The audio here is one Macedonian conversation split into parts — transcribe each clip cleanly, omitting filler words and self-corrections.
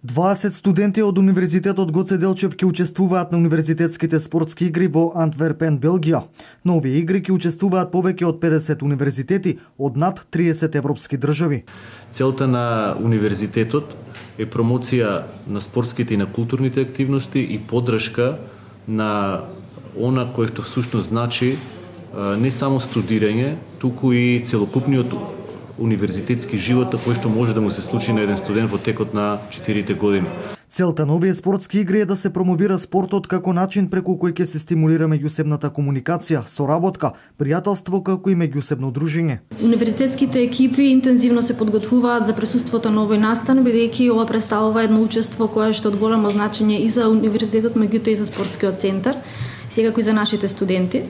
20 студенти од Универзитетот Гоце Делчев ќе учествуваат на универзитетските спортски игри во Антверпен, Белгија. На овие игри ќе учествуваат повеќе од 50 универзитети од над 30 европски држави. Целта на универзитетот е промоција на спортските и на културните активности и поддршка на она кое што всушност значи не само студирање, туку и целокупниот универзитетски живот кој што може да му се случи на еден студент во текот на 4 години. Целта на овие спортски игри е да се промовира спортот како начин преку кој ќе се стимулира меѓусебната комуникација, соработка, пријателство како и меѓусебно дружење. Универзитетските екипи интензивно се подготвуваат за присуството на овој настан, бидејќи ова представува едно учество кое што од големо значење и за универзитетот, меѓутоа и за спортскиот центар, секако и за нашите студенти.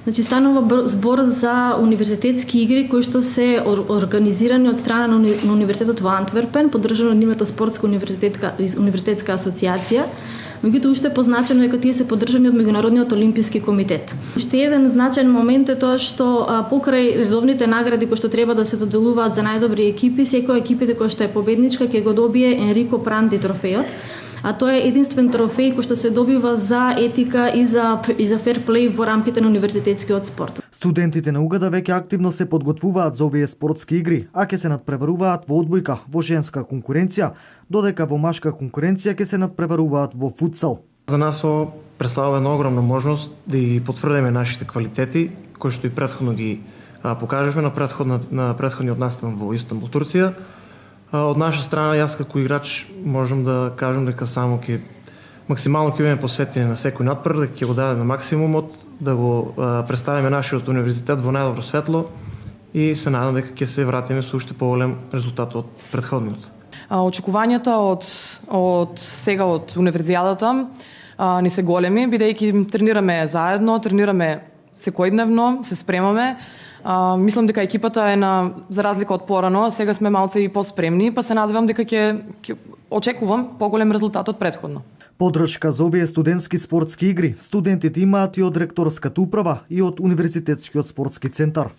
Значи станува збор за универзитетски игри кои што се организирани од страна на универзитетот во Антверпен, поддржано од нивната спортска универзитетска асоциација. Меѓутоа уште е позначено дека тие се поддржани од Меѓународниот олимписки комитет. Уште еден значаен момент е тоа што покрај редовните награди кои што треба да се доделуваат за најдобри екипи, секоја екипите која што е победничка ќе го добие Енрико Пранди трофејот. А тоа е единствен трофеј кој што се добива за етика и за фер плей во рамките на универзитетскиот спорт. Студентите на УГД веќе активно се подготвуваат за овие спортски игри, а ќе се надпреваруваат во одбојка, во женска конкуренција, додека во машка конкуренција ќе се надпреваруваат во футсал. За нас ова представува една огромна можност да ги потврдиме нашите квалитети, кои што и претходно ги покажавме на претходниот настан во Истанбул, Турција. Од наша страна, јас како играч можам да кажам дека само максимално ќе бидеме посветени на секој надпревар, дека ќе го дадеме максимумот, да го представиме нашиот универзитет во најдобро светло и се надам дека ќе се вратиме со уште поголем резултат од претходниот. Очекувањата од сега од универзијадата ни се големи, бидејќи тренираме заедно, тренираме секојдневно, се спремаме. Мислам дека екипата е за разлика од порано, сега сме малце и поспремни, па се надевам дека ќе очекувам поголем резултат од претходно. Поддршка за овие студентски спортски игри студентите имаат и од ректорската управа и од Универзитетскиот спортски центар.